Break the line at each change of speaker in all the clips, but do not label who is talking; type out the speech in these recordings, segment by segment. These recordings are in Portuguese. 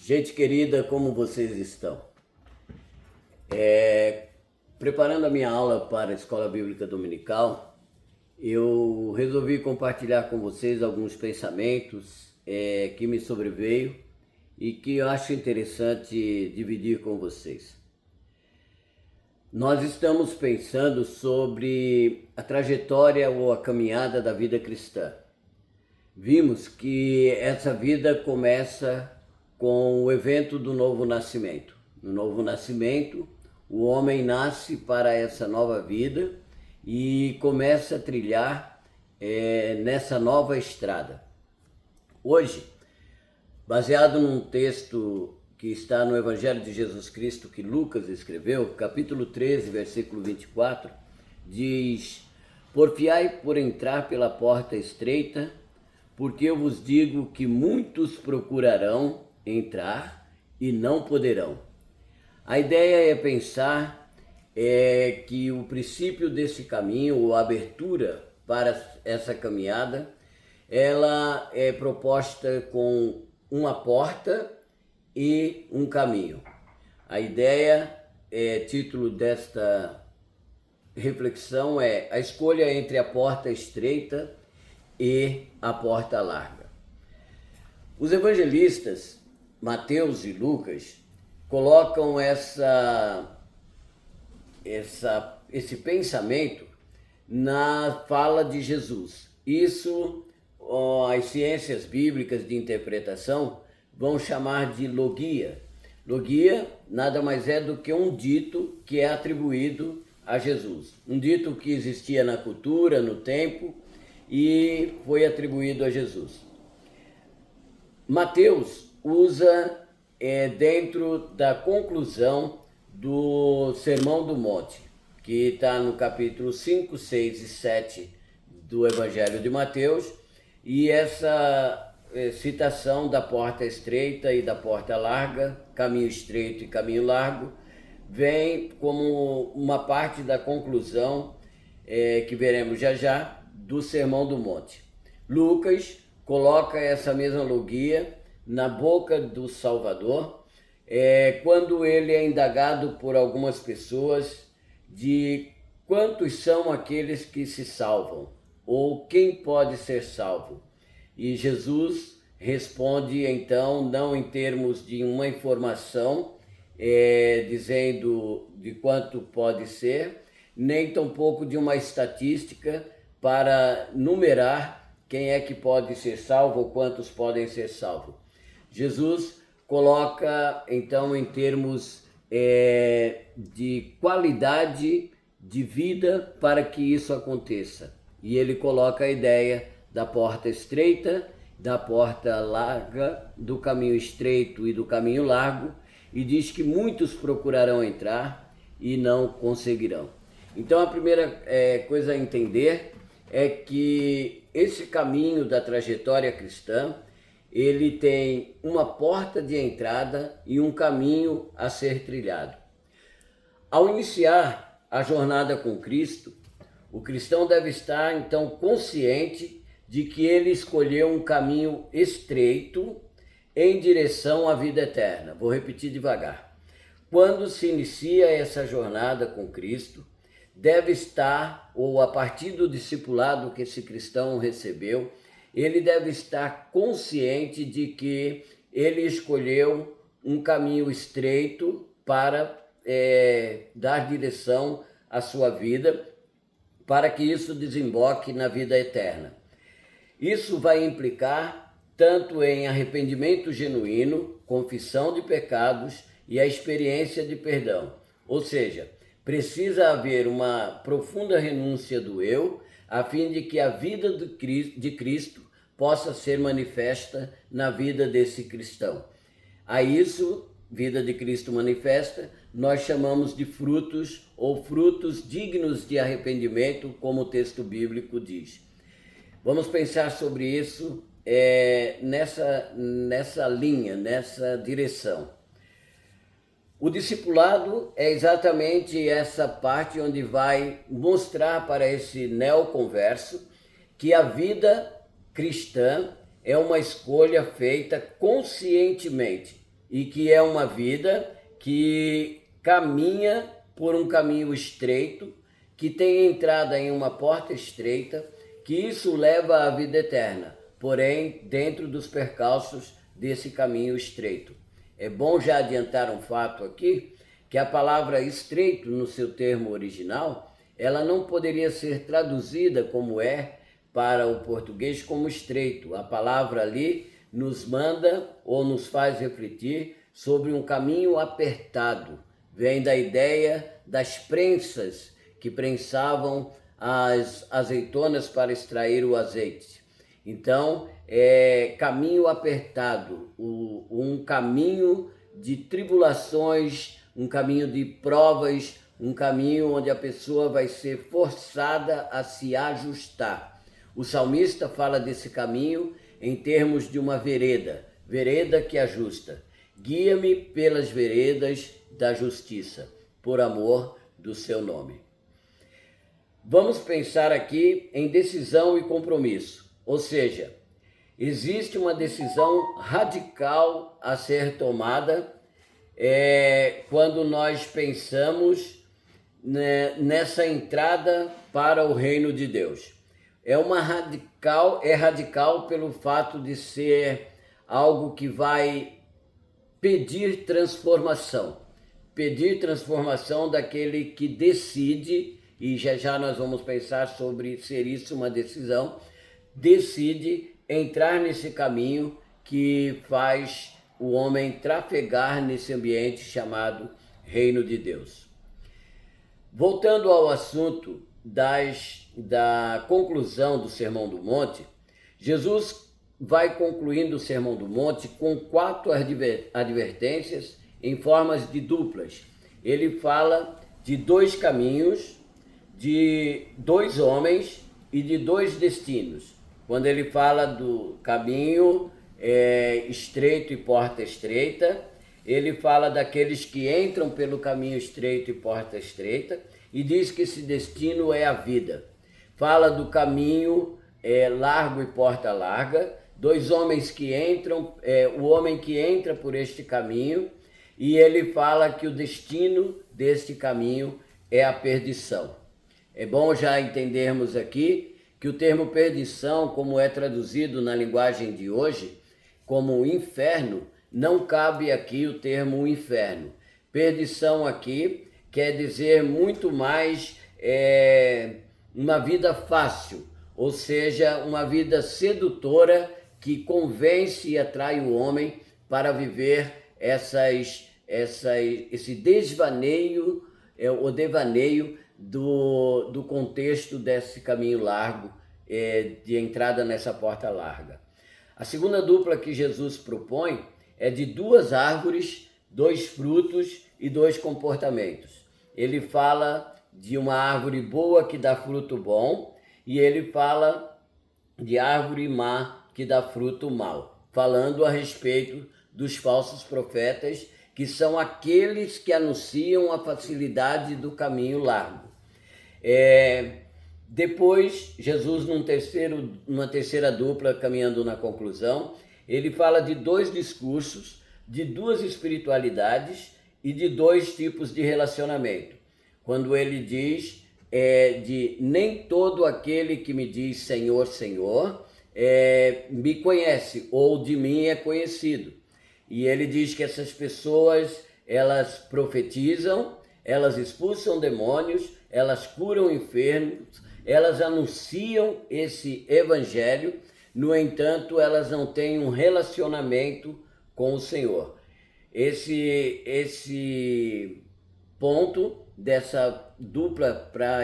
Gente querida, como vocês estão? Preparando a minha aula para a Escola Bíblica Dominical, eu resolvi compartilhar com vocês alguns pensamentos que me sobreveio e que eu acho interessante dividir com vocês. Nós estamos pensando sobre a trajetória ou a caminhada da vida cristã. Vimos que essa vida começa com o evento do novo nascimento. No novo nascimento, o homem nasce para essa nova vida e começa a trilhar nessa nova estrada. Hoje, baseado num texto que está no Evangelho de Jesus Cristo que Lucas escreveu, capítulo 13, versículo 24, diz: "Porfiai por entrar pela porta estreita, porque eu vos digo que muitos procurarão entrar e não poderão." A ideia é pensar que o princípio desse caminho, ou a abertura para essa caminhada, ela é proposta com uma porta e um caminho. A ideia, título desta reflexão é a escolha entre a porta estreita e a porta larga. Os evangelistas Mateus e Lucas colocam esse pensamento na fala de Jesus. Isso as ciências bíblicas de interpretação vão chamar de logia. Logia nada mais é do que um dito que é atribuído a Jesus. Um dito que existia na cultura, no tempo, e foi atribuído a Jesus. Mateus usa dentro da conclusão do Sermão do Monte, que está no capítulo 5, 6 e 7 do Evangelho de Mateus, e essa citação da porta estreita e da porta larga, caminho estreito e caminho largo, vem como uma parte da conclusão que veremos já já do Sermão do Monte. Lucas coloca essa mesma logia na boca do Salvador, quando ele é indagado por algumas pessoas de quantos são aqueles que se salvam, ou quem pode ser salvo. E Jesus responde então, não em termos de uma informação, dizendo de quanto pode ser, nem tampouco de uma estatística para numerar quem é que pode ser salvo ou quantos podem ser salvos. Jesus coloca, então, em termos de qualidade de vida para que isso aconteça. E ele coloca a ideia da porta estreita, da porta larga, do caminho estreito e do caminho largo, e diz que muitos procurarão entrar e não conseguirão. Então, a primeira coisa a entender é que esse caminho da trajetória cristã, ele tem uma porta de entrada e um caminho a ser trilhado. Ao iniciar a jornada com Cristo, o cristão deve estar então consciente de que ele escolheu um caminho estreito em direção à vida eterna. Vou repetir devagar. Quando se inicia essa jornada com Cristo, deve estar, ou a partir do discipulado que esse cristão recebeu, ele deve estar consciente de que ele escolheu um caminho estreito para dar direção à sua vida, para que isso desemboque na vida eterna. Isso vai implicar tanto em arrependimento genuíno, confissão de pecados e a experiência de perdão. Ou seja, precisa haver uma profunda renúncia do eu, a fim de que a vida de Cristo possa ser manifesta na vida desse cristão. A isso, vida de Cristo manifesta, nós chamamos de frutos ou frutos dignos de arrependimento, como o texto bíblico diz. Vamos pensar sobre isso nessa linha, nessa direção. O discipulado é exatamente essa parte onde vai mostrar para esse neoconverso que a vida cristã é uma escolha feita conscientemente. e que é uma vida que caminha por um caminho estreito, que tem entrada em uma porta estreita, que isso leva à vida eterna, porém dentro dos percalços desse caminho estreito. É bom já adiantar um fato aqui, que a palavra estreito no seu termo original, ela não poderia ser traduzida como é para o português como estreito. A palavra ali nos manda ou nos faz refletir sobre um caminho apertado. Vem da ideia das prensas que prensavam as azeitonas para extrair o azeite. Então, é caminho apertado, um caminho de tribulações, um caminho de provas, um caminho onde a pessoa vai ser forçada a se ajustar. O salmista fala desse caminho em termos de uma vereda, vereda que ajusta. Guia-me pelas veredas da justiça, por amor do seu nome. Vamos pensar aqui em decisão e compromisso, ou seja, existe uma decisão radical a ser tomada quando nós pensamos nessa entrada para o reino de Deus. É radical pelo fato de ser algo que vai pedir transformação daquele que decide, e já nós vamos pensar sobre ser isso uma decisão, decide entrar nesse caminho que faz o homem trafegar nesse ambiente chamado Reino de Deus. Voltando ao assunto da conclusão do Sermão do Monte, Jesus vai concluindo o Sermão do Monte com 4 advertências em formas de duplas. Ele fala de 2 caminhos, de 2 homens e de 2 destinos. Quando ele fala do caminho estreito e porta estreita, ele fala daqueles que entram pelo caminho estreito e porta estreita e diz que esse destino é a vida. Fala do caminho largo e porta larga, 2 homens que entram, o homem que entra por este caminho, e ele fala que o destino deste caminho é a perdição. É bom já entendermos aqui que o termo perdição, como é traduzido na linguagem de hoje, como inferno, não cabe aqui o termo inferno. Perdição aqui quer dizer muito mais uma vida fácil, ou seja, uma vida sedutora que convence e atrai o homem para viver esse desvaneio, o devaneio do contexto desse caminho largo, de entrada nessa porta larga. A segunda dupla que Jesus propõe é de 2 árvores, 2 frutos e 2 comportamentos. Ele fala de uma árvore boa que dá fruto bom e ele fala de árvore má que dá fruto mau, falando a respeito dos falsos profetas, que são aqueles que anunciam a facilidade do caminho largo. Depois, Jesus, numa terceira dupla, caminhando na conclusão, ele fala de 2 discursos, de 2 espiritualidades e de 2 tipos de relacionamento. Quando ele diz de nem todo aquele que me diz Senhor, Senhor, me conhece, ou de mim é conhecido. E ele diz que essas pessoas, elas profetizam, elas expulsam demônios, elas curam enfermos, elas anunciam esse evangelho, no entanto, elas não têm um relacionamento com o Senhor. Esse ponto dessa dupla para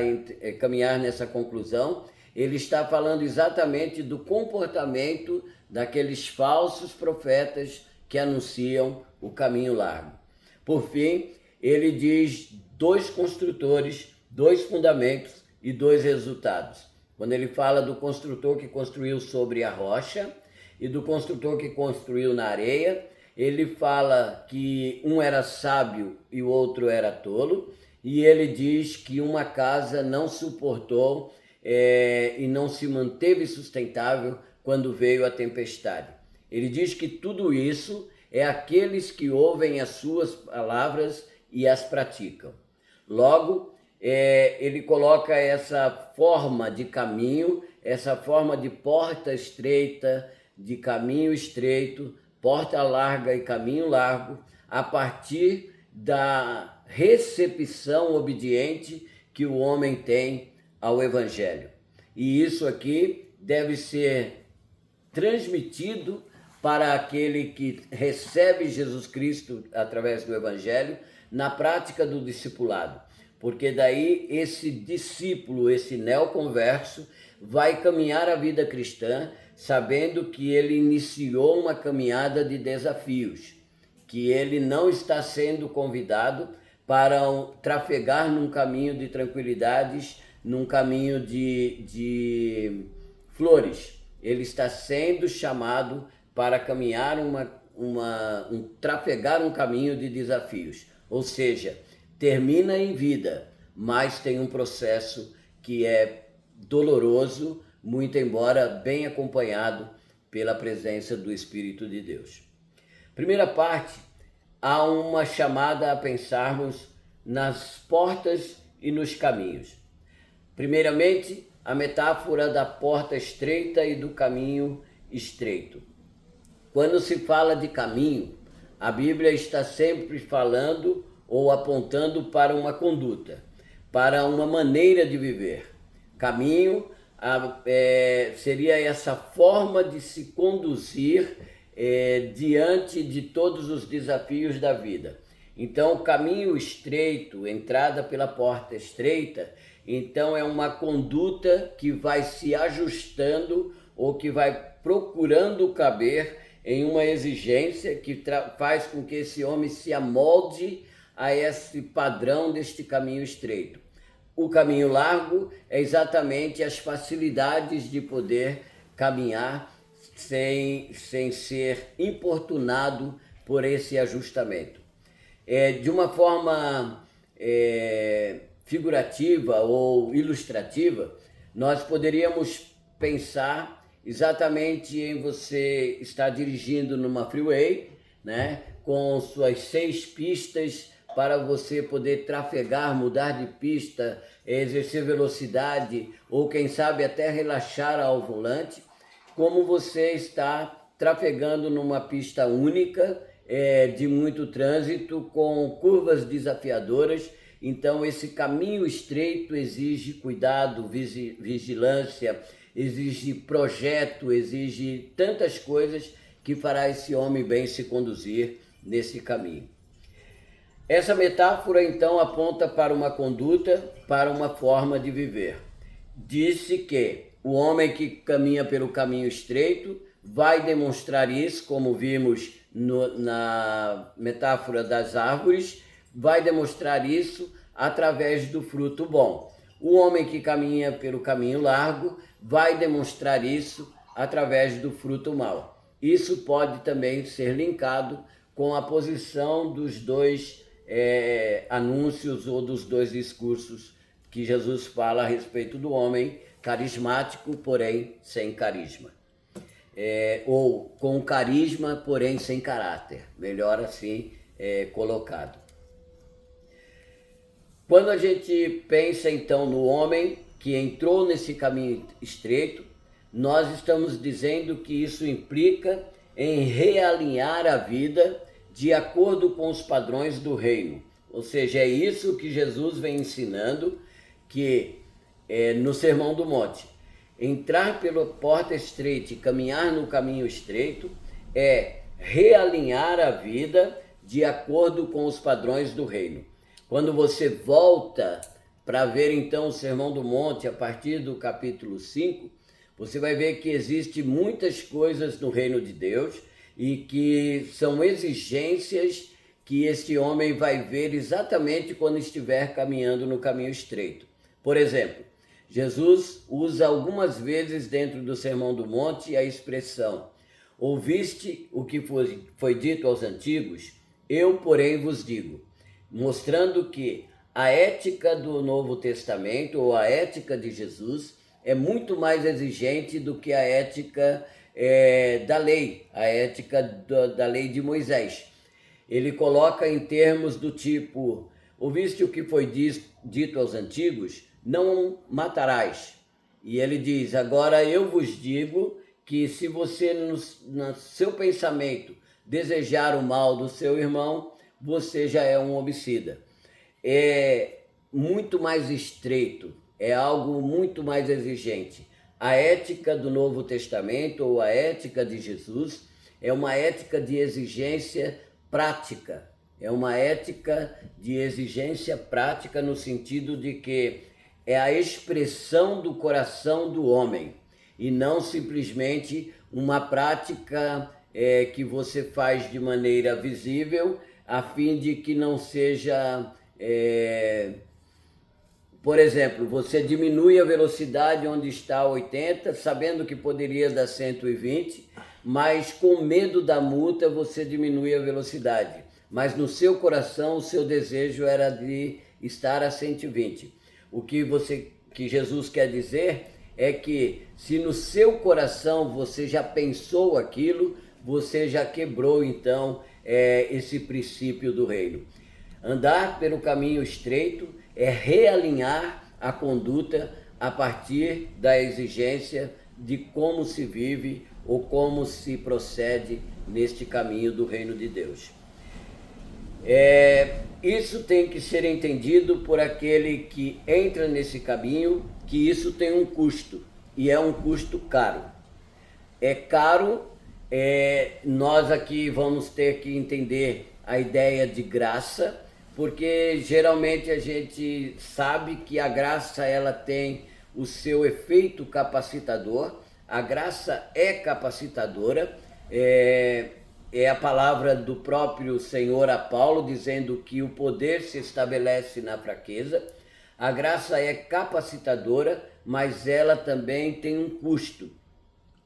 caminhar nessa conclusão, ele está falando exatamente do comportamento daqueles falsos profetas que anunciam o caminho largo. Por fim, ele diz 2 construtores, 2 fundamentos e 2 resultados. Quando ele fala do construtor que construiu sobre a rocha e do construtor que construiu na areia, ele fala que um era sábio e o outro era tolo, e ele diz que uma casa não suportou e não se manteve sustentável quando veio a tempestade. Ele diz que tudo isso é aqueles que ouvem as suas palavras e as praticam. Logo, ele coloca essa forma de caminho, essa forma de porta estreita, de caminho estreito, porta larga e caminho largo, a partir da recepção obediente que o homem tem ao Evangelho. E isso aqui deve ser transmitido para aquele que recebe Jesus Cristo através do Evangelho na prática do discipulado. Porque daí esse discípulo, esse neoconverso, vai caminhar a vida cristã sabendo que ele iniciou uma caminhada de desafios, que ele não está sendo convidado para trafegar num caminho de tranquilidades, num caminho de flores. Ele está sendo chamado para caminhar trafegar um caminho de desafios. Ou seja, termina em vida, mas tem um processo que é doloroso, muito embora bem acompanhado pela presença do Espírito de Deus. Primeira parte, há uma chamada a pensarmos nas portas e nos caminhos. Primeiramente, a metáfora da porta estreita e do caminho estreito. Quando se fala de caminho, a Bíblia está sempre falando ou apontando para uma conduta, para uma maneira de viver. Caminho seria essa forma de se conduzir diante de todos os desafios da vida. Então, o caminho estreito, entrada pela porta estreita, então é uma conduta que vai se ajustando ou que vai procurando caber em uma exigência que faz com que esse homem se amolde a esse padrão deste caminho estreito. O caminho largo é exatamente as facilidades de poder caminhar sem ser importunado por esse ajustamento. De uma forma figurativa ou ilustrativa, nós poderíamos pensar exatamente em você estar dirigindo numa freeway, né, com suas 6 pistas para você poder trafegar, mudar de pista, exercer velocidade ou quem sabe até relaxar ao volante, como você está trafegando numa pista única, de muito trânsito, com curvas desafiadoras. Então esse caminho estreito exige cuidado, vigilância, exige projeto, exige tantas coisas que fará esse homem bem se conduzir nesse caminho. Essa metáfora então aponta para uma conduta, para uma forma de viver. Disse que o homem que caminha pelo caminho estreito vai demonstrar isso, como vimos na metáfora das árvores, vai demonstrar isso através do fruto bom. O homem que caminha pelo caminho largo vai demonstrar isso através do fruto mau. Isso pode também ser linkado com a posição dos dois anúncios ou dos dois discursos que Jesus fala a respeito do homem carismático, porém sem carisma. Ou com carisma, porém sem caráter. Melhor assim colocado. Quando a gente pensa então no homem que entrou nesse caminho estreito, nós estamos dizendo que isso implica em realinhar a vida de acordo com os padrões do reino. Ou seja, é isso que Jesus vem ensinando, que no Sermão do Monte. Entrar pela porta estreita e caminhar no caminho estreito é realinhar a vida de acordo com os padrões do reino. Quando você volta para ver então o Sermão do Monte a partir do capítulo 5, você vai ver que existem muitas coisas no reino de Deus e que são exigências que este homem vai ver exatamente quando estiver caminhando no caminho estreito. Por exemplo, Jesus usa algumas vezes dentro do Sermão do Monte a expressão: ouviste o que foi dito aos antigos, eu, porém, vos digo, mostrando que a ética do Novo Testamento ou a ética de Jesus é muito mais exigente do que a ética da lei, a ética da lei de Moisés. Ele coloca em termos do tipo: ouviste o que foi dito aos antigos, não matarás. E ele diz: agora eu vos digo que se você no seu pensamento desejar o mal do seu irmão, você já é um homicida. É muito mais estreito, é algo muito mais exigente. A ética do Novo Testamento, ou a ética de Jesus, é uma ética de exigência prática. É uma ética de exigência prática no sentido de que é a expressão do coração do homem e não simplesmente uma prática que você faz de maneira visível a fim de que não seja... por exemplo, você diminui a velocidade onde está 80, sabendo que poderia dar 120, mas com medo da multa você diminui a velocidade. Mas no seu coração o seu desejo era de estar a 120. O que Jesus quer dizer é que se no seu coração você já pensou aquilo, você já quebrou então esse princípio do reino. Andar pelo caminho estreito é realinhar a conduta a partir da exigência de como se vive ou como se procede neste caminho do reino de Deus. Isso tem que ser entendido por aquele que entra nesse caminho, que isso tem um custo, e é um custo caro. É caro, nós aqui vamos ter que entender a ideia de graça, porque geralmente a gente sabe que a graça ela tem o seu efeito capacitador. A graça é capacitadora, é a palavra do próprio Senhor a Paulo dizendo que o poder se estabelece na fraqueza. A graça é capacitadora, mas ela também tem um custo.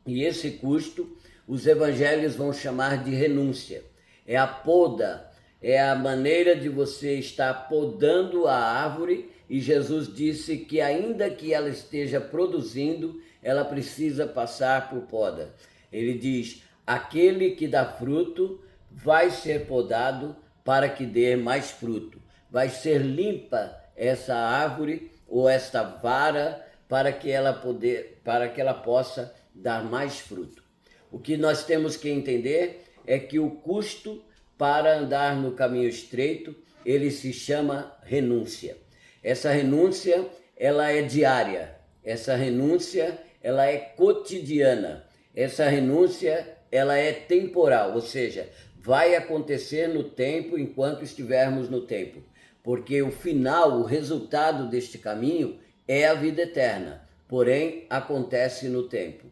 E esse custo os evangelhos vão chamar de renúncia. É a poda, é a maneira de você estar podando a árvore, e Jesus disse que ainda que ela esteja produzindo, ela precisa passar por poda. Ele diz: aquele que dá fruto vai ser podado para que dê mais fruto. Vai ser limpa essa árvore ou esta vara para que ela possa dar mais fruto. O que nós temos que entender é que o custo para andar no caminho estreito, ele se chama renúncia. Essa renúncia, ela é diária. Essa renúncia, ela é cotidiana. Essa renúncia, ela é temporal, ou seja, vai acontecer no tempo enquanto estivermos no tempo. Porque o final, o resultado deste caminho é a vida eterna, porém acontece no tempo.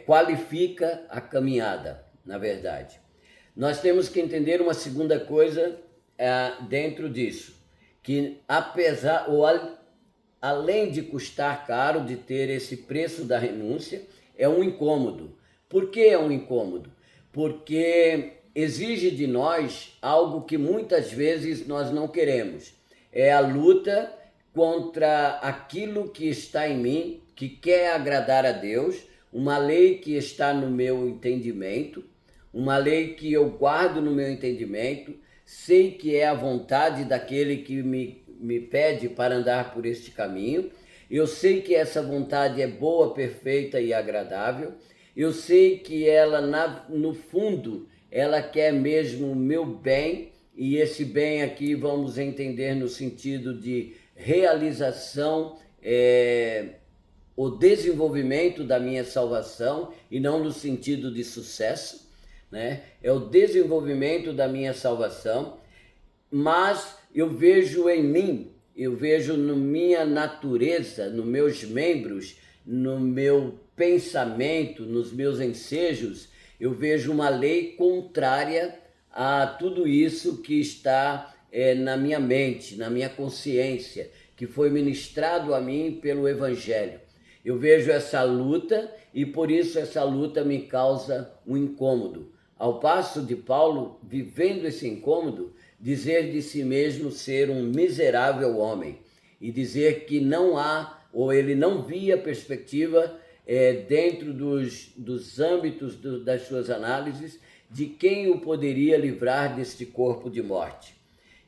Qualifica a caminhada, na verdade. Nós temos que entender uma segunda coisa dentro disso, que além de custar caro, de ter esse preço da renúncia, é um incômodo. Por que é um incômodo? Porque exige de nós algo que muitas vezes nós não queremos. É a luta contra aquilo que está em mim, que quer agradar a Deus, uma lei que está no meu entendimento, uma lei que eu guardo no meu entendimento, sei que é a vontade daquele que me pede para andar por este caminho, eu sei que essa vontade é boa, perfeita e agradável, eu sei que ela, no fundo, ela quer mesmo o meu bem, e esse bem aqui vamos entender no sentido de realização, o desenvolvimento da minha salvação, e não no sentido de sucesso, né? É o desenvolvimento da minha salvação, mas eu vejo em mim, eu vejo na minha natureza, nos meus membros, no meu pensamento, nos meus ensejos, eu vejo uma lei contrária a tudo isso que está na minha mente, na minha consciência, que foi ministrado a mim pelo Evangelho. Eu vejo essa luta e por isso essa luta me causa um incômodo. Ao passo de Paulo, vivendo esse incômodo, dizer de si mesmo ser um miserável homem e dizer que não há, ou ele não via perspectiva dentro dos âmbitos das suas análises, de quem o poderia livrar deste corpo de morte.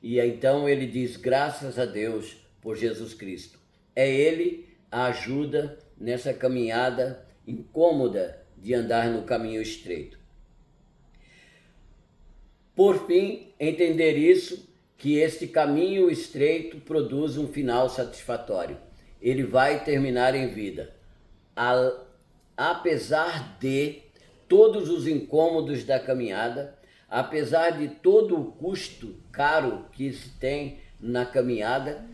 E então ele diz, graças a Deus por Jesus Cristo. É Ele a ajuda nessa caminhada incômoda de andar no caminho estreito. Por fim, entender isso, que este caminho estreito produz um final satisfatório. Ele vai terminar em vida. Apesar de todos os incômodos da caminhada, apesar de todo o custo caro que se tem na caminhada,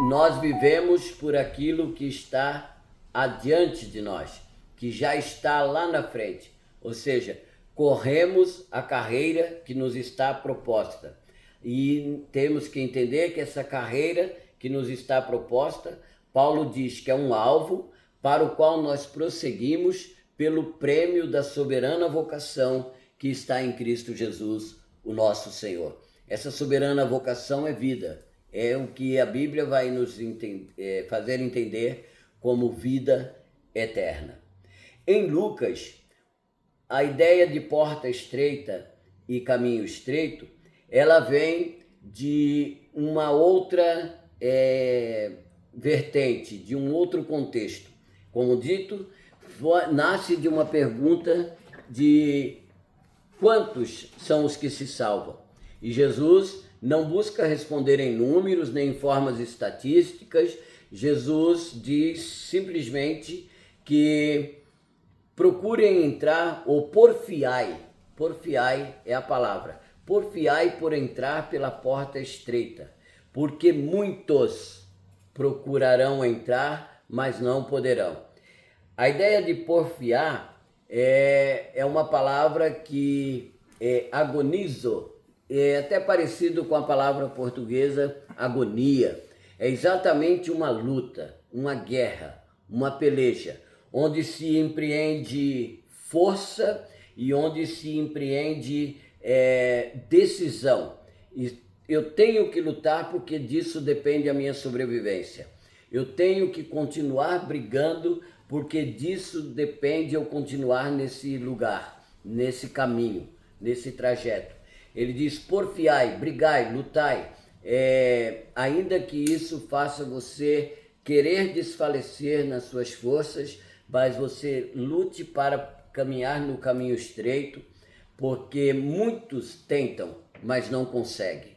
nós vivemos por aquilo que está adiante de nós, que já está lá na frente. Ou seja, corremos a carreira que nos está proposta. E temos que entender que essa carreira que nos está proposta, Paulo diz que é um alvo para o qual nós prosseguimos pelo prêmio da soberana vocação que está em Cristo Jesus, o nosso Senhor. Essa soberana vocação é vida, é o que a Bíblia vai nos fazer entender como vida eterna. Em Lucas, a ideia de porta estreita e caminho estreito, ela vem de uma outra vertente, de um outro contexto. Como dito, nasce de uma pergunta de quantos são os que se salvam? E Jesus não busca responder em números nem em formas estatísticas. Jesus diz simplesmente que procurem entrar, ou porfiai é a palavra, porfiai por entrar pela porta estreita, porque muitos procurarão entrar, mas não poderão. A ideia de porfiar é uma palavra que agonizo, é até parecido com a palavra portuguesa agonia. É exatamente uma luta, uma guerra, uma peleja, onde se empreende força e onde se empreende decisão. E eu tenho que lutar porque disso depende a minha sobrevivência. Eu tenho que continuar brigando porque disso depende eu continuar nesse lugar, nesse caminho, nesse trajeto. Ele diz, porfiai, brigai, lutai, ainda que isso faça você querer desfalecer nas suas forças, mas você lute para caminhar no caminho estreito, porque muitos tentam, mas não conseguem.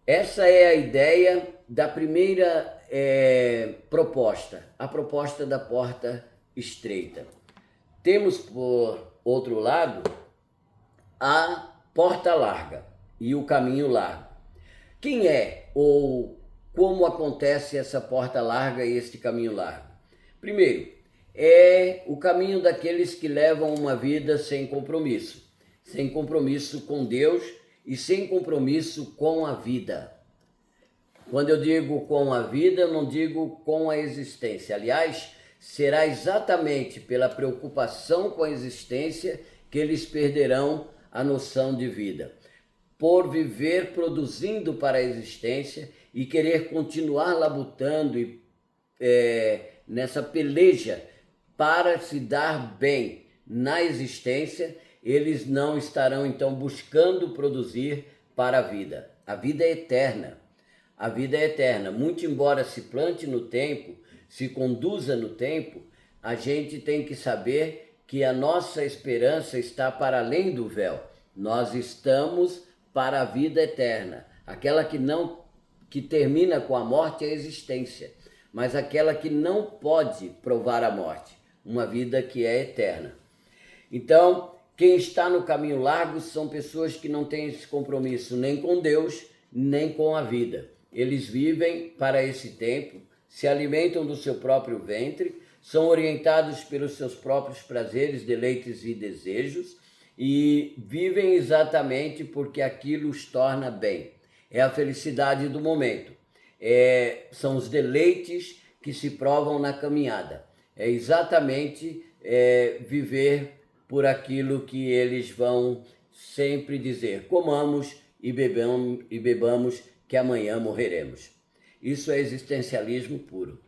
Essa é a ideia da primeira proposta, a proposta da porta estreita. Temos, por outro lado, a porta larga e o caminho largo. Quem é ou como acontece essa porta larga e este caminho largo? Primeiro, é o caminho daqueles que levam uma vida sem compromisso com Deus e sem compromisso com a vida. Quando eu digo com a vida, eu não digo com a existência. Aliás, será exatamente pela preocupação com a existência que eles perderão a noção de vida. Por viver produzindo para a existência e querer continuar labutando nessa peleja para se dar bem na existência, eles não estarão então buscando produzir para a vida. A vida é eterna. A vida é eterna. Muito embora se plante no tempo, se conduza no tempo, a gente tem que saber que a nossa esperança está para além do véu. Nós estamos para a vida eterna. Aquela que termina com a morte é a existência, mas aquela que não pode provar a morte, uma vida que é eterna. Então, quem está no caminho largo são pessoas que não têm esse compromisso nem com Deus, nem com a vida. Eles vivem para esse tempo, se alimentam do seu próprio ventre, são orientados pelos seus próprios prazeres, deleites e desejos e vivem exatamente porque aquilo os torna bem. É a felicidade do momento. São os deleites que se provam na caminhada. É exatamente viver por aquilo que eles vão sempre dizer: comamos e bebamos, que amanhã morreremos. Isso é existencialismo puro.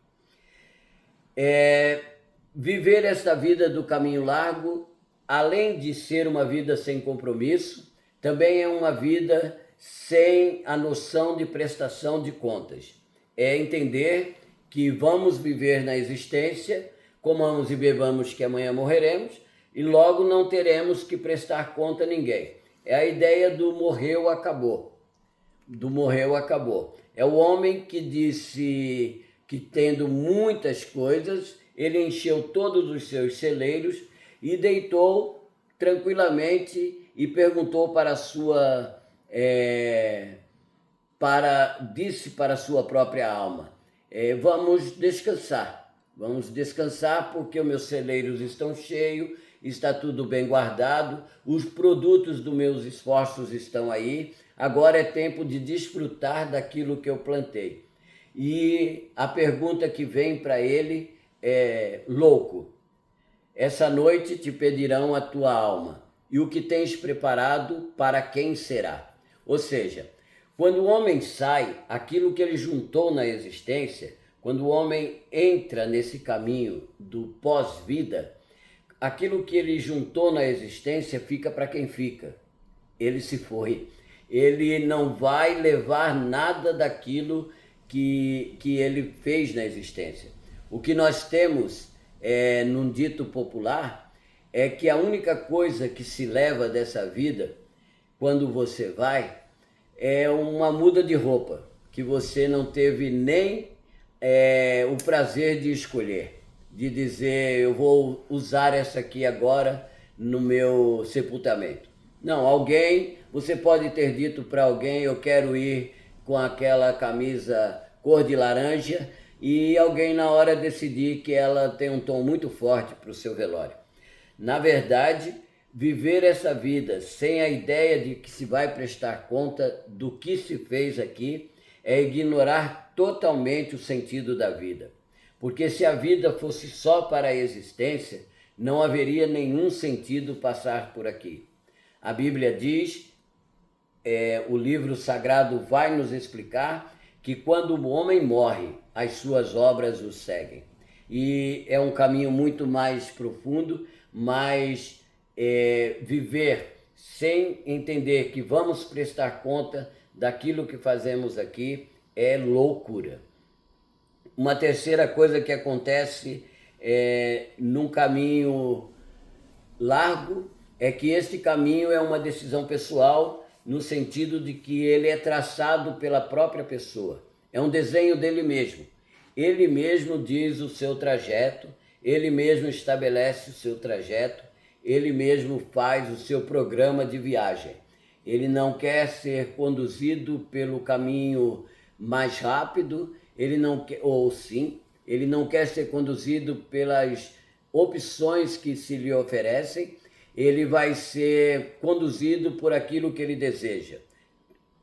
viver esta vida do caminho largo, além de ser uma vida sem compromisso, também é uma vida sem a noção de prestação de contas. É entender que vamos viver na existência, comamos e bebamos que amanhã morreremos, e logo não teremos que prestar conta a ninguém. É a ideia do morreu, acabou. Do morreu, acabou. É o homem que disse que, tendo muitas coisas, ele encheu todos os seus celeiros e deitou tranquilamente e perguntou disse para a sua própria alma, vamos descansar porque os meus celeiros estão cheios, está tudo bem guardado, os produtos dos meus esforços estão aí, agora é tempo de desfrutar daquilo que eu plantei. E a pergunta que vem para ele é, louco, essa noite te pedirão a tua alma, e o que tens preparado para quem será? Ou seja, quando o homem sai, aquilo que ele juntou na existência, quando o homem entra nesse caminho do pós-vida, aquilo que ele juntou na existência fica para quem fica. Ele se foi. Ele não vai levar nada daquilo que ele fez na existência. O que nós temos, num dito popular, é que a única coisa que se leva dessa vida, quando você vai, é uma muda de roupa, que você não teve nem o prazer de escolher, de dizer, eu vou usar essa aqui agora no meu sepultamento. Não, você pode ter dito para alguém, eu quero ir com aquela camisa cor de laranja, e alguém na hora decidir que ela tem um tom muito forte para o seu velório. Na verdade, viver essa vida sem a ideia de que se vai prestar conta do que se fez aqui é ignorar totalmente o sentido da vida. Porque se a vida fosse só para a existência, não haveria nenhum sentido passar por aqui. A Bíblia diz, o livro sagrado vai nos explicar que quando o homem morre, as suas obras o seguem. E é um caminho muito mais profundo, mas viver sem entender que vamos prestar conta daquilo que fazemos aqui é loucura. Uma terceira coisa que acontece num caminho largo é que este caminho é uma decisão pessoal, no sentido de que ele é traçado pela própria pessoa. É um desenho dele mesmo. Ele mesmo diz o seu trajeto, ele mesmo estabelece o seu trajeto, ele mesmo faz o seu programa de viagem. Ele não quer ser conduzido pelo caminho mais rápido, ele não quer ser conduzido pelas opções que se lhe oferecem, ele vai ser conduzido por aquilo que ele deseja.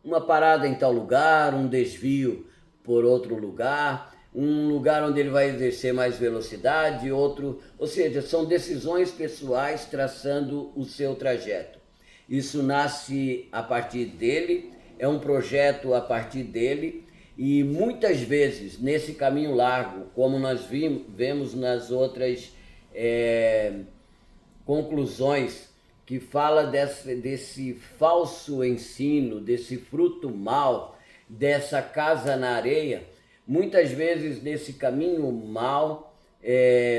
Uma parada em tal lugar, um desvio por outro lugar, um lugar onde ele vai exercer mais velocidade, outro... Ou seja, são decisões pessoais traçando o seu trajeto. Isso nasce a partir dele, é um projeto a partir dele, e muitas vezes nesse caminho largo, como nós vemos nas outras conclusões, que fala desse falso ensino, desse fruto mau, dessa casa na areia, muitas vezes nesse caminho mau,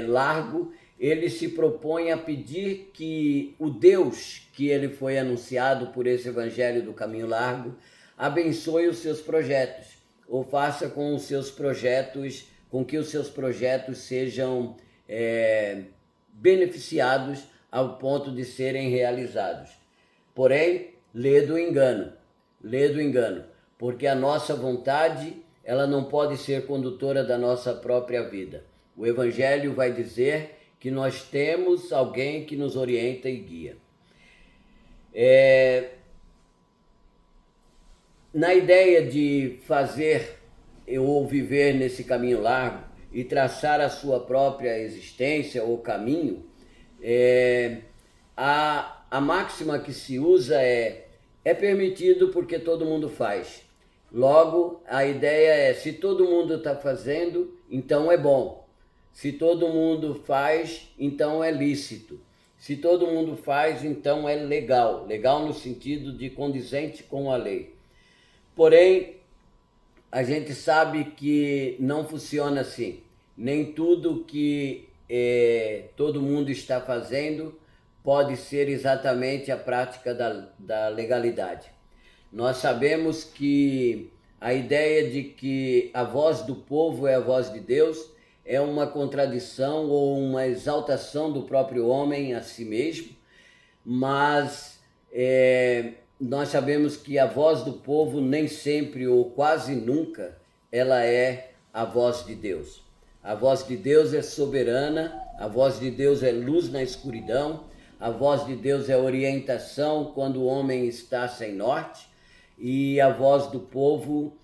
largo, ele se propõe a pedir que o Deus que ele foi anunciado por esse evangelho do caminho largo abençoe os seus projetos, ou faça com que os seus projetos sejam beneficiados ao ponto de serem realizados. Porém, lê do engano, porque a nossa vontade, ela não pode ser condutora da nossa própria vida. O Evangelho vai dizer que nós temos alguém que nos orienta e guia. Na ideia de fazer ou viver nesse caminho largo e traçar a sua própria existência ou caminho, a máxima que se usa é permitido porque todo mundo faz. Logo, a ideia é, se todo mundo está fazendo, então é bom. Se todo mundo faz, então é lícito. Se todo mundo faz, então é legal. Legal no sentido de condizente com a lei. Porém, a gente sabe que não funciona assim. Nem tudo que todo mundo está fazendo pode ser exatamente a prática da legalidade. Nós sabemos que a ideia de que a voz do povo é a voz de Deus é uma contradição ou uma exaltação do próprio homem a si mesmo, mas nós sabemos que a voz do povo nem sempre ou quase nunca ela é a voz de Deus. A voz de Deus é soberana, a voz de Deus é luz na escuridão, a voz de Deus é orientação quando o homem está sem norte, e a voz do povo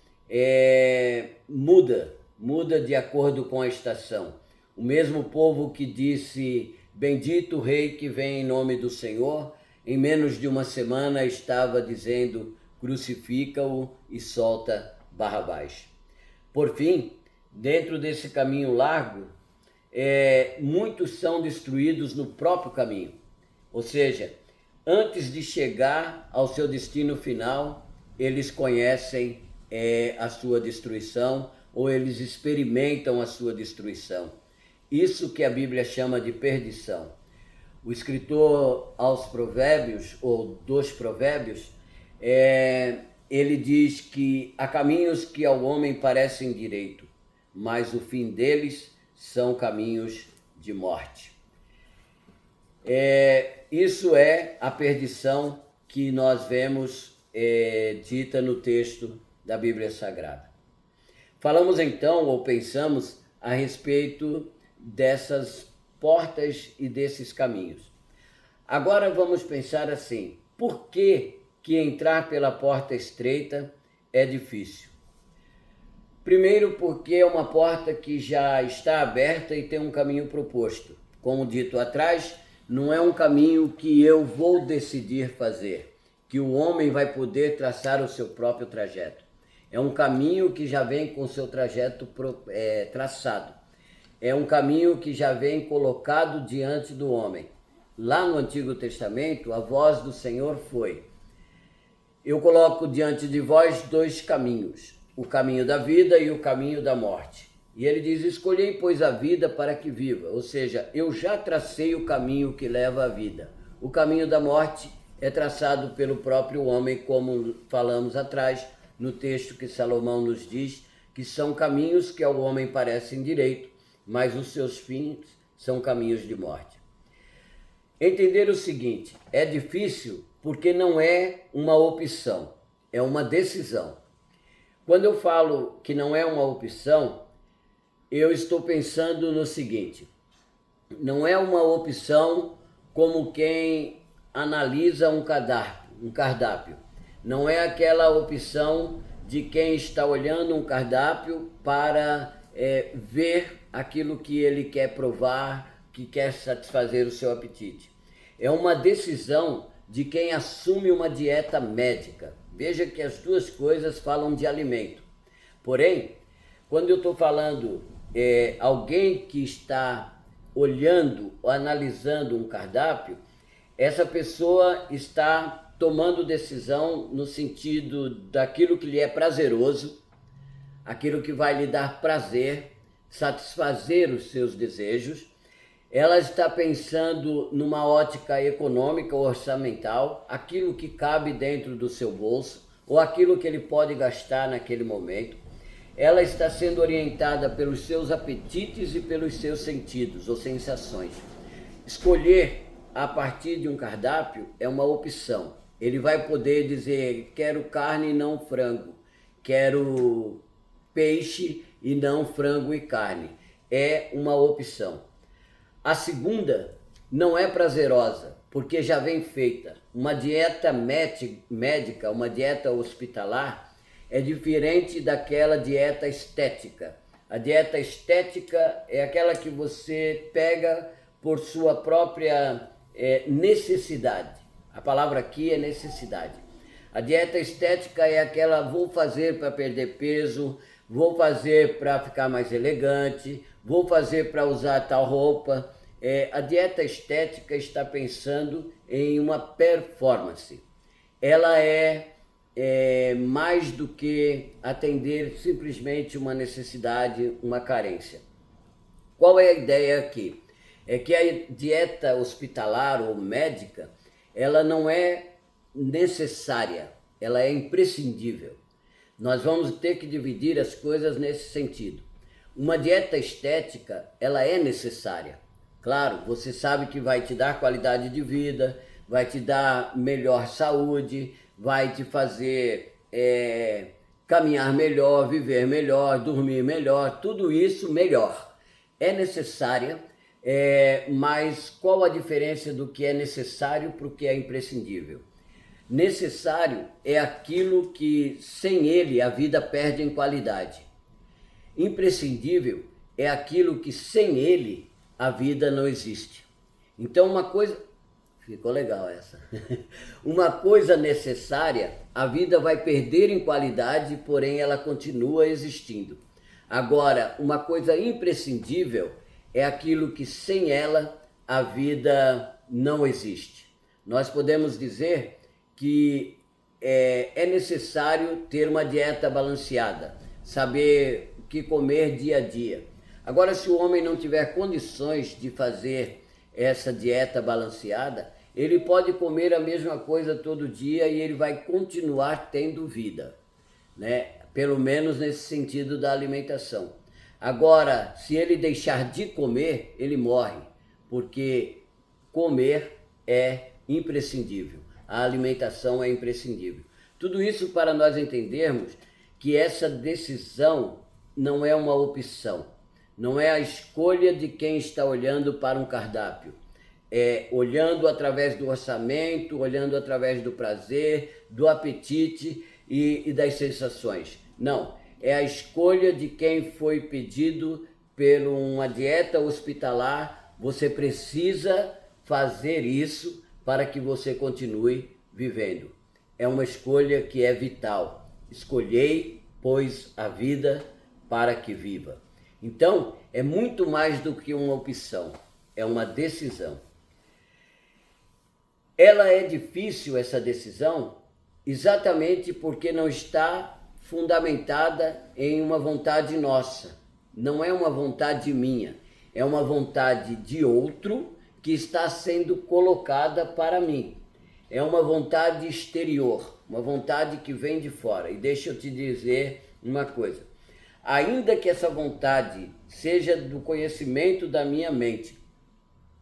muda de acordo com a estação. O mesmo povo que disse, bendito o rei que vem em nome do Senhor, em menos de uma semana estava dizendo, crucifica-o e solta Barrabás. Por fim, dentro desse caminho largo, muitos são destruídos no próprio caminho. Ou seja, antes de chegar ao seu destino final, eles conhecem a sua destruição, ou eles experimentam a sua destruição. Isso que a Bíblia chama de perdição. O escritor aos Provérbios, ou dos Provérbios, ele diz que há caminhos que ao homem parecem direito, mas o fim deles são caminhos de morte. Isso é a perdição que nós vemos dita no texto da Bíblia Sagrada. Falamos então, ou pensamos, a respeito dessas portas e desses caminhos. Agora vamos pensar assim, por que entrar pela porta estreita é difícil? Primeiro porque é uma porta que já está aberta e tem um caminho proposto. Como dito atrás, não é um caminho que eu vou decidir fazer, que o homem vai poder traçar o seu próprio trajeto. É um caminho que já vem com o seu trajeto traçado. É um caminho que já vem colocado diante do homem. Lá no Antigo Testamento, a voz do Senhor foi: eu coloco diante de vós dois caminhos, o caminho da vida e o caminho da morte. E ele diz, escolhei, pois, a vida para que viva. Ou seja, eu já tracei o caminho que leva à vida. O caminho da morte é traçado pelo próprio homem, como falamos atrás, no texto que Salomão nos diz, que são caminhos que ao homem parecem direito, mas os seus fins são caminhos de morte. Entender o seguinte, é difícil porque não é uma opção, é uma decisão. Quando eu falo que não é uma opção, eu estou pensando no seguinte, não é uma opção como quem analisa um cardápio. Não é aquela opção de quem está olhando um cardápio para ver aquilo que ele quer provar, que quer satisfazer o seu apetite. É uma decisão de quem assume uma dieta médica. Veja que as duas coisas falam de alimento. Porém, quando eu estou falando alguém que está olhando, analisando um cardápio, essa pessoa está tomando decisão no sentido daquilo que lhe é prazeroso, aquilo que vai lhe dar prazer, satisfazer os seus desejos. Ela está pensando numa ótica econômica ou orçamental, aquilo que cabe dentro do seu bolso ou aquilo que ele pode gastar naquele momento. Ela está sendo orientada pelos seus apetites e pelos seus sentidos ou sensações. Escolher a partir de um cardápio é uma opção. Ele vai poder dizer, quero carne e não frango, quero peixe e não frango e carne. É uma opção. A segunda não é prazerosa, porque já vem feita. Uma dieta médica, uma dieta hospitalar, é diferente daquela dieta estética. A dieta estética é aquela que você pega por sua própria necessidade. A palavra aqui é necessidade. A dieta estética é aquela, vou fazer para perder peso, vou fazer para ficar mais elegante, vou fazer para usar tal roupa. A dieta estética está pensando em uma performance. Ela é mais do que atender simplesmente uma necessidade, uma carência. Qual é a ideia aqui? É que a dieta hospitalar ou médica, ela não é necessária, ela é imprescindível. Nós vamos ter que dividir as coisas nesse sentido. Uma dieta estética, ela é necessária. Claro, você sabe que vai te dar qualidade de vida, vai te dar melhor saúde, vai te fazer caminhar melhor, viver melhor, dormir melhor, tudo isso melhor. É necessária, mas qual a diferença do que é necessário para o que é imprescindível? Necessário é aquilo que sem ele a vida perde em qualidade. Imprescindível é aquilo que sem ele a vida não existe. Então uma coisa... Ficou legal essa. Uma coisa necessária, a vida vai perder em qualidade, porém ela continua existindo. Agora, uma coisa imprescindível é aquilo que sem ela a vida não existe. Nós podemos dizer que é necessário ter uma dieta balanceada, saber o que comer dia a dia. Agora, se o homem não tiver condições de fazer essa dieta balanceada, ele pode comer a mesma coisa todo dia e ele vai continuar tendo vida, né? Pelo menos nesse sentido da alimentação. Agora, se ele deixar de comer, ele morre, porque comer é imprescindível, a alimentação é imprescindível. Tudo isso para nós entendermos que essa decisão não é uma opção. Não é a escolha de quem está olhando para um cardápio. É olhando através do orçamento, olhando através do prazer, do apetite e das sensações. Não, é a escolha de quem foi pedido por uma dieta hospitalar. Você precisa fazer isso para que você continue vivendo. É uma escolha que é vital. Escolhei, pois, a vida para que viva. Então, é muito mais do que uma opção, é uma decisão. Ela é difícil, essa decisão, exatamente porque não está fundamentada em uma vontade nossa. Não é uma vontade minha, é uma vontade de outro que está sendo colocada para mim. É uma vontade exterior, uma vontade que vem de fora. E deixa eu te dizer uma coisa. Ainda que essa vontade seja do conhecimento da minha mente,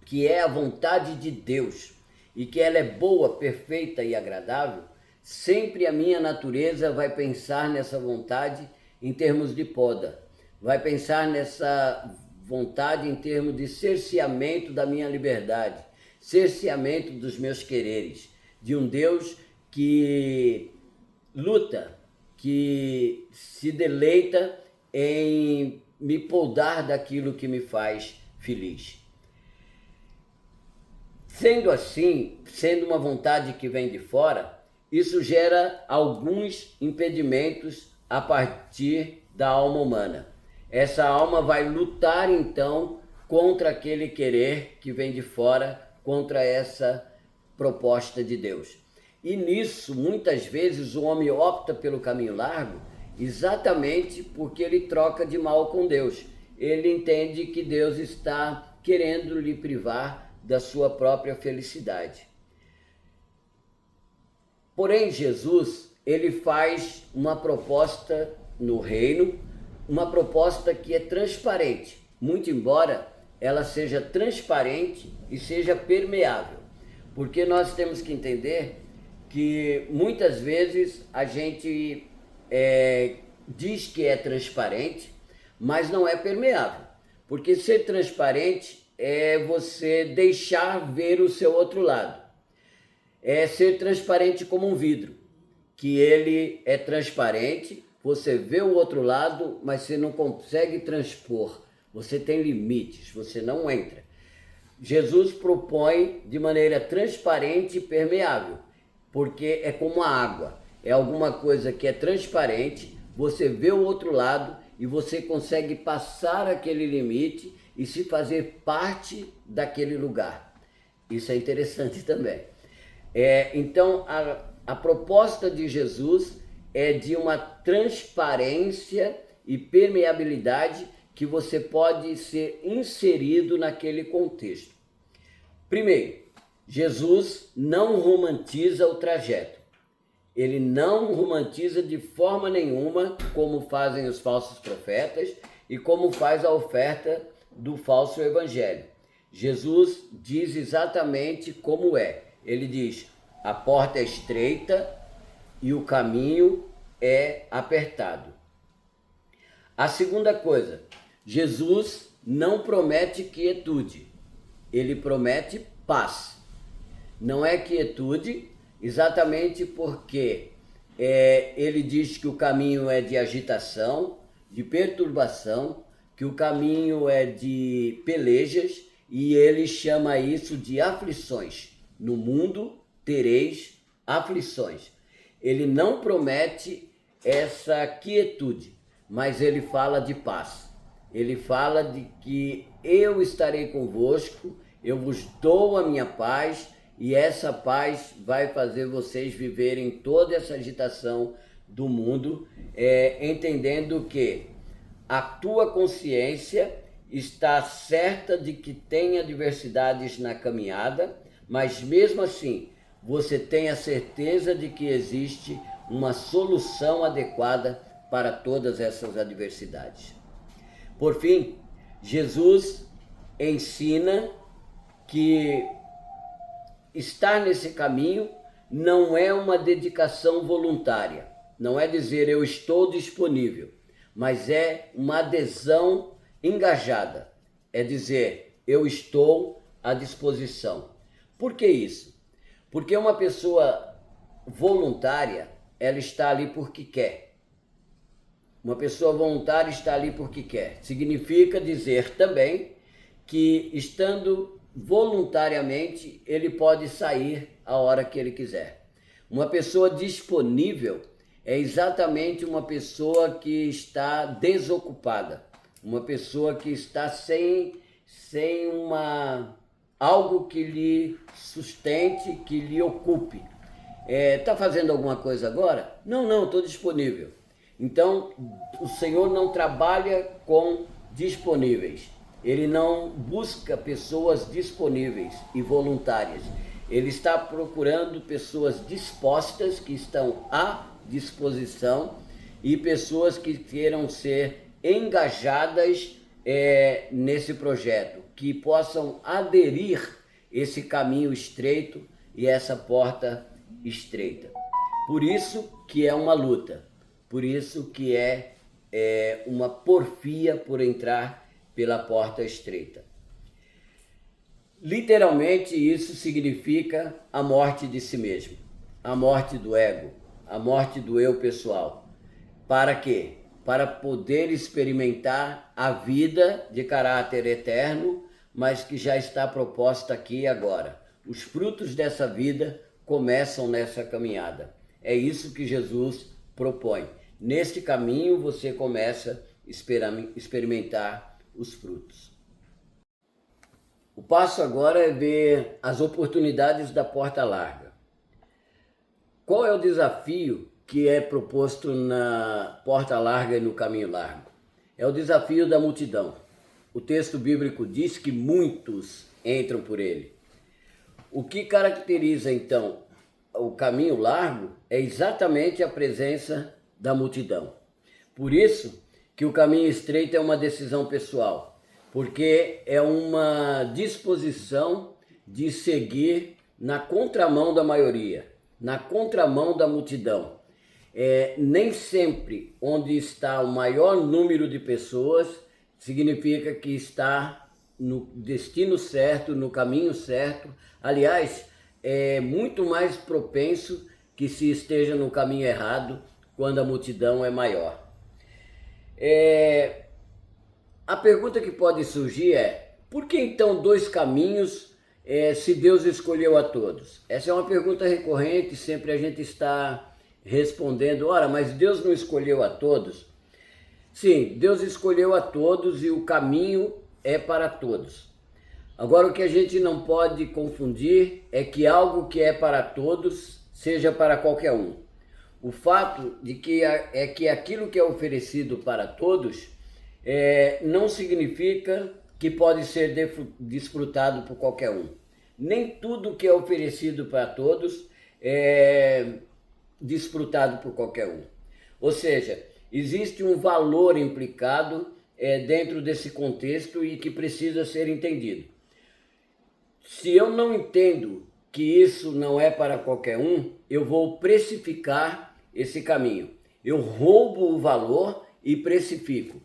que é a vontade de Deus, e que ela é boa, perfeita e agradável, sempre a minha natureza vai pensar nessa vontade em termos de poda, vai pensar nessa vontade em termos de cerceamento da minha liberdade, cerceamento dos meus quereres, de um Deus que luta, que se deleita em me podar daquilo que me faz feliz. Sendo assim, sendo uma vontade que vem de fora, isso gera alguns impedimentos a partir da alma humana. Essa alma vai lutar então contra aquele querer que vem de fora, contra essa proposta de Deus. E nisso, muitas vezes, o homem opta pelo caminho largo exatamente porque ele troca de mal com Deus. Ele entende que Deus está querendo lhe privar da sua própria felicidade. Porém, Jesus, ele faz uma proposta no reino, uma proposta que é transparente, muito embora ela seja transparente e seja permeável. Porque nós temos que entender que muitas vezes a gente diz que é transparente, mas não é permeável. Porque ser transparente é você deixar ver o seu outro lado. É ser transparente como um vidro, que ele é transparente, você vê o outro lado, mas você não consegue transpor. Você tem limites, você não entra. Jesus propõe de maneira transparente e permeável, porque é como a água. É alguma coisa que é transparente, você vê o outro lado e você consegue passar aquele limite e se fazer parte daquele lugar. Isso é interessante também. Então, a proposta de Jesus é de uma transparência e permeabilidade que você pode ser inserido naquele contexto. Primeiro, Jesus não romantiza o trajeto. Ele não romantiza de forma nenhuma, como fazem os falsos profetas e como faz a oferta do falso evangelho. Jesus diz exatamente como é. Ele diz: a porta é estreita e o caminho é apertado. A segunda coisa, Jesus não promete quietude, ele promete paz. Não é quietude, exatamente porque ele diz que o caminho é de agitação, de perturbação, que o caminho é de pelejas, e ele chama isso de aflições. No mundo tereis aflições. Ele não promete essa quietude, mas ele fala de paz. Ele fala de que eu estarei convosco, eu vos dou a minha paz, e essa paz vai fazer vocês viverem toda essa agitação do mundo, entendendo que a tua consciência está certa de que tem adversidades na caminhada, mas mesmo assim você tem a certeza de que existe uma solução adequada para todas essas adversidades. Por fim, Jesus ensina que estar nesse caminho não é uma dedicação voluntária, não é dizer eu estou disponível, mas é uma adesão engajada, é dizer eu estou à disposição. Por que isso? Porque uma pessoa voluntária, ela está ali porque quer. Uma pessoa voluntária está ali porque quer. Significa dizer também que, estando voluntariamente, ele pode sair a hora que ele quiser. Uma pessoa disponível é exatamente uma pessoa que está desocupada, uma pessoa que está sem algo que lhe sustente, que lhe ocupe. Está fazendo alguma coisa agora? Não, estou disponível. Então, o Senhor não trabalha com disponíveis. Ele não busca pessoas disponíveis e voluntárias. Ele está procurando pessoas dispostas, que estão à disposição, e pessoas que queiram ser engajadas nesse projeto, que possam aderir esse caminho estreito e essa porta estreita. Por isso que é uma luta, por isso que é uma porfia por entrar pela porta estreita. Literalmente isso significa a morte de si mesmo, a morte do ego, a morte do eu pessoal. Para quê? Para poder experimentar a vida de caráter eterno, mas que já está proposta aqui e agora. Os frutos dessa vida começam nessa caminhada. É isso que Jesus propõe. Neste caminho você começa a experimentar os frutos. O passo agora é ver as oportunidades da porta larga. Qual é o desafio que é proposto na porta larga e no caminho largo? É o desafio da multidão. O texto bíblico diz que muitos entram por ele. O que caracteriza então o caminho largo é exatamente a presença da multidão. Por isso que o caminho estreito é uma decisão pessoal, porque é uma disposição de seguir na contramão da maioria, na contramão da multidão. Nem sempre onde está o maior número de pessoas significa que está no destino certo, no caminho certo. Aliás, é muito mais propenso que se esteja no caminho errado quando a multidão é maior. A pergunta que pode surgir é: por que então dois caminhos se Deus escolheu a todos? Essa é uma pergunta recorrente, sempre a gente está respondendo: ora, mas Deus não escolheu a todos? Sim, Deus escolheu a todos e o caminho é para todos. Agora, o que a gente não pode confundir é que algo que é para todos seja para qualquer um. O fato de que é que aquilo que é oferecido para todos não significa que pode ser desfrutado por qualquer um. Nem tudo que é oferecido para todos é desfrutado por qualquer um. Ou seja, existe um valor implicado dentro desse contexto e que precisa ser entendido. Se eu não entendo que isso não é para qualquer um, eu vou precificar esse caminho. Eu roubo o valor e precifico.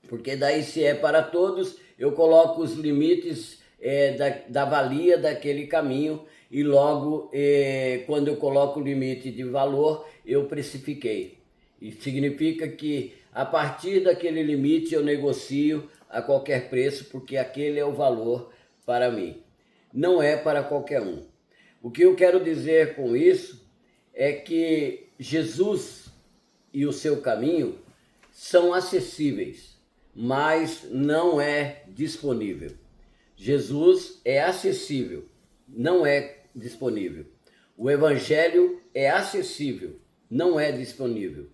Porque daí, se é para todos, eu coloco os limites da valia daquele caminho e logo, quando eu coloco o limite de valor, eu precifiquei. E significa que a partir daquele limite eu negocio a qualquer preço, porque aquele é o valor para mim. Não é para qualquer um. O que eu quero dizer com isso é que Jesus e o seu caminho são acessíveis, mas não é disponível. Jesus é acessível, não é disponível. O Evangelho é acessível, não é disponível.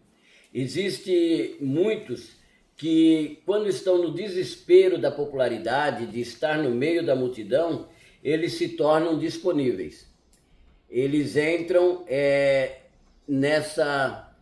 Existem muitos que, quando estão no desespero da popularidade, de estar no meio da multidão, eles se tornam disponíveis. Eles entram nessa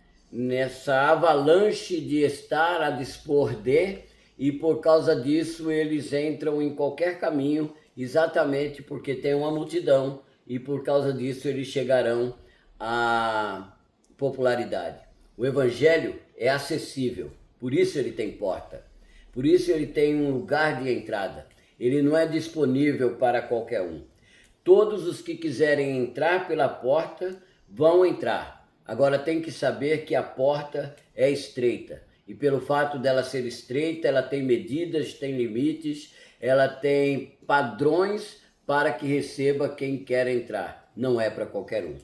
avalanche de estar a dispor de, e por causa disso eles entram em qualquer caminho, exatamente porque tem uma multidão, e por causa disso eles chegarão à popularidade. O Evangelho é acessível, por isso ele tem porta, por isso ele tem um lugar de entrada. Ele não é disponível para qualquer um. Todos os que quiserem entrar pela porta vão entrar. Agora tem que saber que a porta é estreita. E pelo fato dela ser estreita, ela tem medidas, tem limites, ela tem padrões para que receba quem quer entrar. Não é para qualquer um.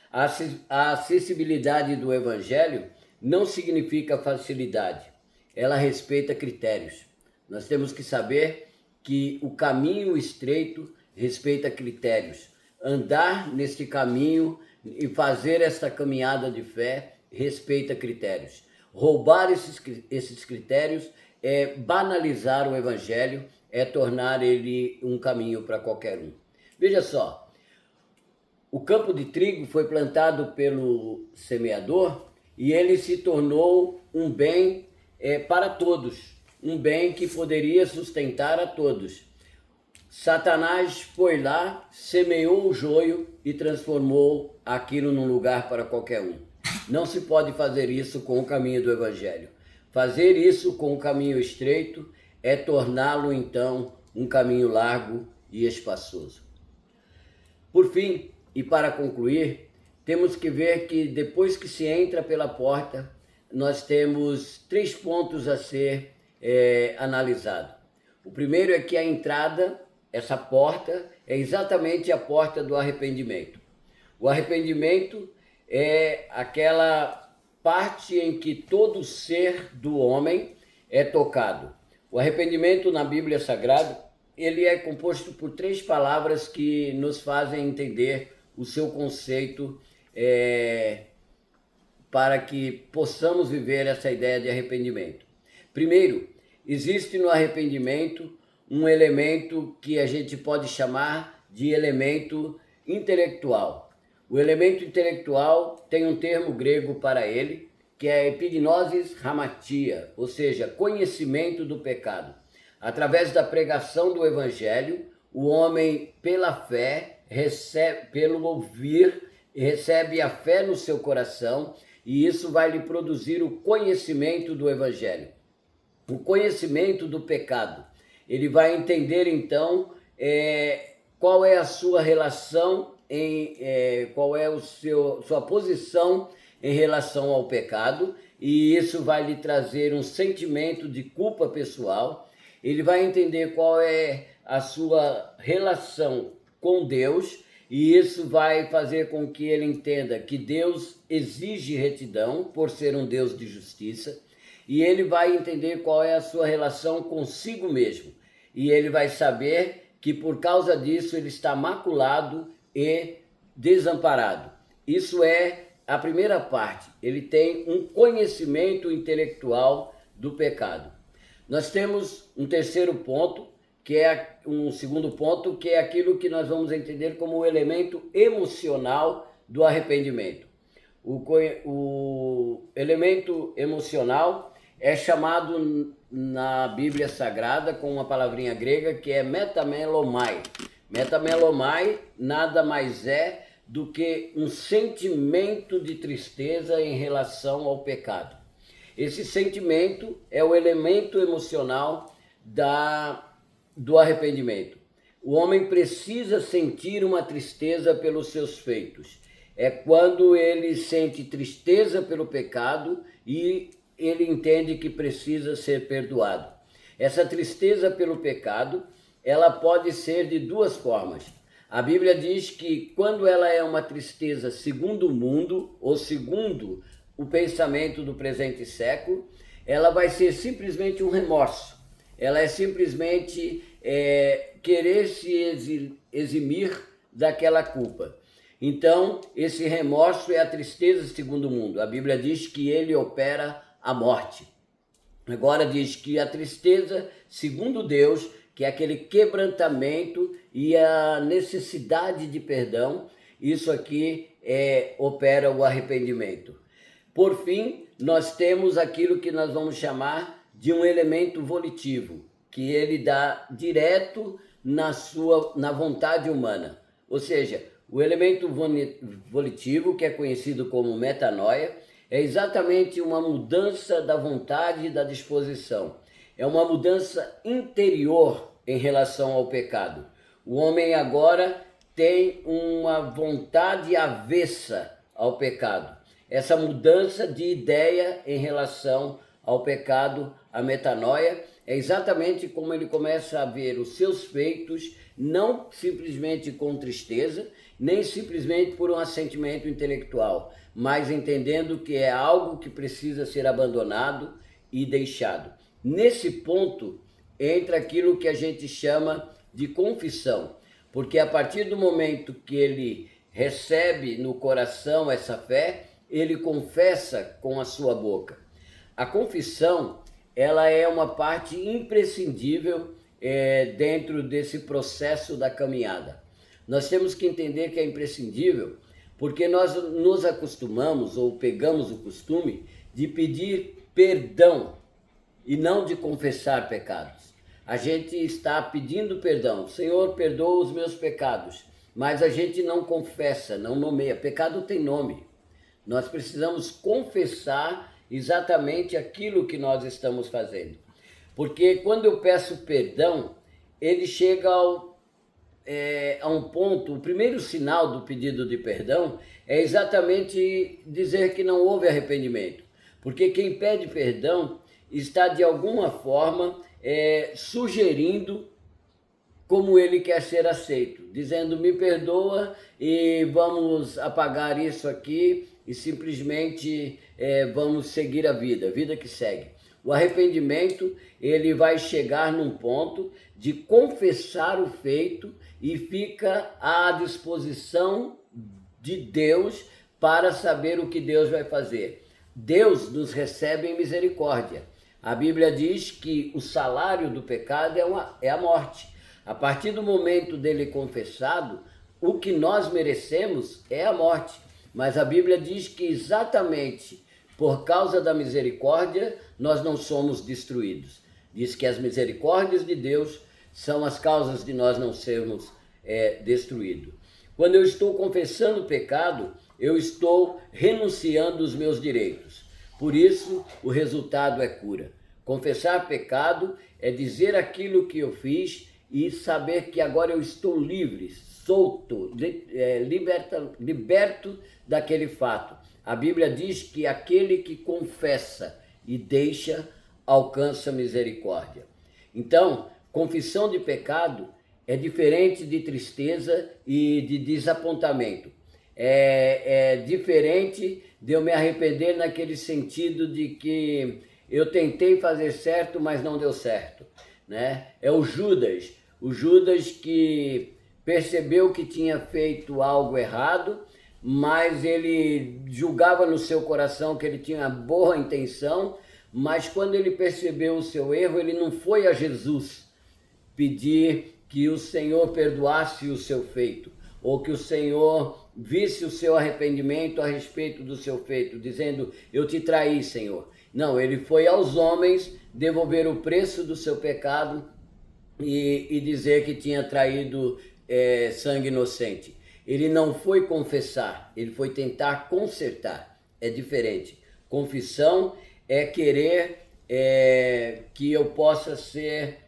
A acessibilidade do Evangelho não significa facilidade. Ela respeita critérios. Nós temos que saber que o caminho estreito respeita critérios. Andar neste caminho e fazer esta caminhada de fé respeita critérios. Roubar esses critérios é banalizar o Evangelho, é tornar ele um caminho para qualquer um. Veja só, o campo de trigo foi plantado pelo semeador e ele se tornou um bem para todos. Um bem que poderia sustentar a todos. Satanás foi lá, semeou o joio e transformou aquilo num lugar para qualquer um. Não se pode fazer isso com o caminho do Evangelho. Fazer isso com o caminho estreito é torná-lo, então, um caminho largo e espaçoso. Por fim, e para concluir, temos que ver que depois que se entra pela porta, nós temos 3 pontos a ser analisado. O primeiro é que a entrada, essa porta, é exatamente a porta do arrependimento. O arrependimento é aquela parte em que todo ser do homem é tocado. O arrependimento na Bíblia Sagrada, ele é composto por 3 palavras que nos fazem entender o seu conceito para que possamos viver essa ideia de arrependimento. Primeiro, existe no arrependimento um elemento que a gente pode chamar de elemento intelectual. O elemento intelectual tem um termo grego para ele, que é epignosis hamatia, ou seja, conhecimento do pecado. Através da pregação do Evangelho, o homem, pela fé, pelo ouvir, recebe a fé no seu coração, e isso vai lhe produzir o conhecimento do Evangelho, o conhecimento do pecado. Ele vai entender, então, qual é a sua relação, qual é sua posição em relação ao pecado, e isso vai lhe trazer um sentimento de culpa pessoal. Ele vai entender qual é a sua relação com Deus, e isso vai fazer com que ele entenda que Deus exige retidão por ser um Deus de justiça, e ele vai entender qual é a sua relação consigo mesmo, e ele vai saber que por causa disso ele está maculado e desamparado. Isso é a primeira parte, ele tem um conhecimento intelectual do pecado. Nós temos um terceiro ponto, que é um segundo ponto, que é aquilo que nós vamos entender como o elemento emocional do arrependimento. O elemento emocional é chamado na Bíblia Sagrada com uma palavrinha grega que é metamelomai. Metamelomai nada mais é do que um sentimento de tristeza em relação ao pecado. Esse sentimento é o elemento emocional do arrependimento. O homem precisa sentir uma tristeza pelos seus feitos. É quando ele sente tristeza pelo pecado e ele entende que precisa ser perdoado. Essa tristeza pelo pecado, ela pode ser de duas formas. A Bíblia diz que quando ela é uma tristeza segundo o mundo, ou segundo o pensamento do presente século, ela vai ser simplesmente um remorso. Ela é simplesmente querer se eximir daquela culpa. Então, esse remorso é a tristeza segundo o mundo. A Bíblia diz que ele opera a morte. Agora diz que a tristeza segundo Deus, que é aquele quebrantamento e a necessidade de perdão, isso aqui opera o arrependimento. Por fim, nós temos aquilo que nós vamos chamar de um elemento volitivo, que ele dá direto na vontade humana. Ou seja, o elemento volitivo, que é conhecido como metanoia, é exatamente uma mudança da vontade e da disposição. É uma mudança interior em relação ao pecado. O homem agora tem uma vontade avessa ao pecado. Essa mudança de ideia em relação ao pecado, a metanoia, é exatamente como ele começa a ver os seus feitos, não simplesmente com tristeza, nem simplesmente por um assentimento intelectual, mas entendendo que é algo que precisa ser abandonado e deixado. Nesse ponto entra aquilo que a gente chama de confissão, porque a partir do momento que ele recebe no coração essa fé, ele confessa com a sua boca. A confissão, ela é uma parte imprescindível dentro desse processo da caminhada. Nós temos que entender que é imprescindível porque nós nos acostumamos ou pegamos o costume de pedir perdão e não de confessar pecados. A gente está pedindo perdão. Senhor, perdoa os meus pecados. Mas a gente não confessa, não nomeia. Pecado tem nome. Nós precisamos confessar exatamente aquilo que nós estamos fazendo. Porque quando eu peço perdão, ele chega a um ponto, o primeiro sinal do pedido de perdão é exatamente dizer que não houve arrependimento. Porque quem pede perdão está de alguma forma sugerindo como ele quer ser aceito, dizendo me perdoa e vamos apagar isso aqui e simplesmente vamos seguir a vida que segue. O arrependimento, ele vai chegar num ponto de confessar o feito e fica à disposição de Deus para saber o que Deus vai fazer. Deus nos recebe em misericórdia. A Bíblia diz que o salário do pecado é a morte. A partir do momento dele confessado, o que nós merecemos é a morte. Mas a Bíblia diz que exatamente por causa da misericórdia, nós não somos destruídos. Diz que as misericórdias de Deus são as causas de nós não sermos destruídos. Quando eu estou confessando o pecado, eu estou renunciando os meus direitos. Por isso, o resultado é cura. Confessar pecado é dizer aquilo que eu fiz e saber que agora eu estou livre, solto, liberto daquele fato. A Bíblia diz que aquele que confessa e deixa alcança misericórdia. Então, confissão de pecado É diferente de tristeza e de desapontamento. É diferente de eu me arrepender naquele sentido de que eu tentei fazer certo, mas não deu certo, né? É o Judas que percebeu que tinha feito algo errado, mas ele julgava no seu coração que ele tinha boa intenção, mas quando ele percebeu o seu erro, ele não foi a Jesus pedir que o Senhor perdoasse o seu feito, ou que o Senhor visse o seu arrependimento a respeito do seu feito, dizendo, eu te traí, Senhor. Não, ele foi aos homens devolver o preço do seu pecado e dizer que tinha traído sangue inocente. Ele não foi confessar, ele foi tentar consertar. É diferente. Confissão é querer que eu possa ser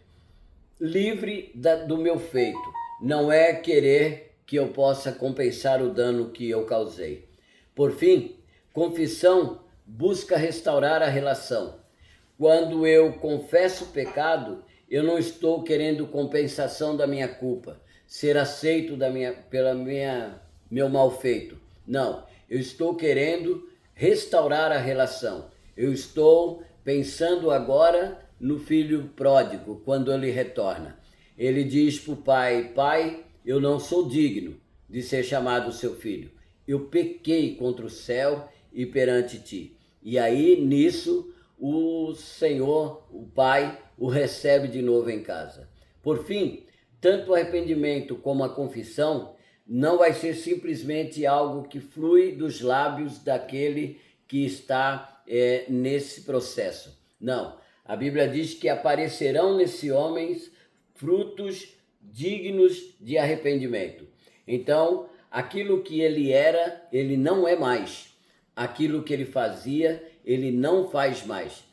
livre do meu feito. Não é querer que eu possa compensar o dano que eu causei. Por fim, confissão busca restaurar a relação. Quando eu confesso o pecado, eu não estou querendo compensação da minha culpa, ser aceito pelo meu mal feito. Não, eu estou querendo restaurar a relação. Eu estou pensando agora no filho pródigo, quando ele retorna. Ele diz para o pai, pai, eu não sou digno de ser chamado seu filho. Eu pequei contra o céu e perante ti. E aí, nisso, o Senhor, o Pai, o recebe de novo em casa. Por fim, tanto o arrependimento como a confissão não vai ser simplesmente algo que flui dos lábios daquele que está nesse processo. Não, a Bíblia diz que aparecerão nesse homem frutos dignos de arrependimento. Então, aquilo que ele era, ele não é mais. Aquilo que ele fazia, ele não faz mais.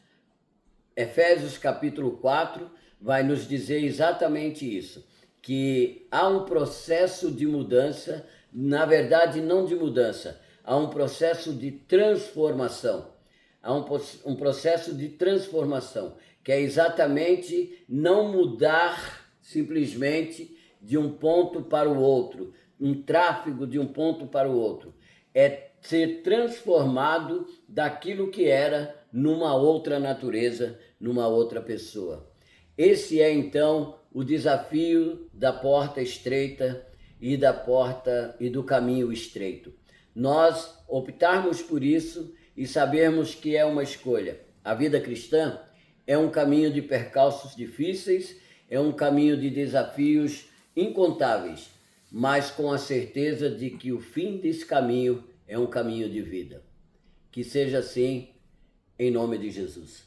Efésios capítulo 4 vai nos dizer exatamente isso, que há um processo de mudança, na verdade não de mudança, há um processo de transformação. Há um processo de transformação, que é exatamente não mudar simplesmente de um ponto para o outro, um tráfego de um ponto para o outro. É ser transformado daquilo que era numa outra natureza, numa outra pessoa. Esse é então o desafio da porta estreita e do caminho estreito. Nós optarmos por isso e sabermos que é uma escolha. A vida cristã é um caminho de percalços difíceis, é um caminho de desafios incontáveis, mas com a certeza de que o fim desse caminho é um caminho de vida. Que seja assim, em nome de Jesus.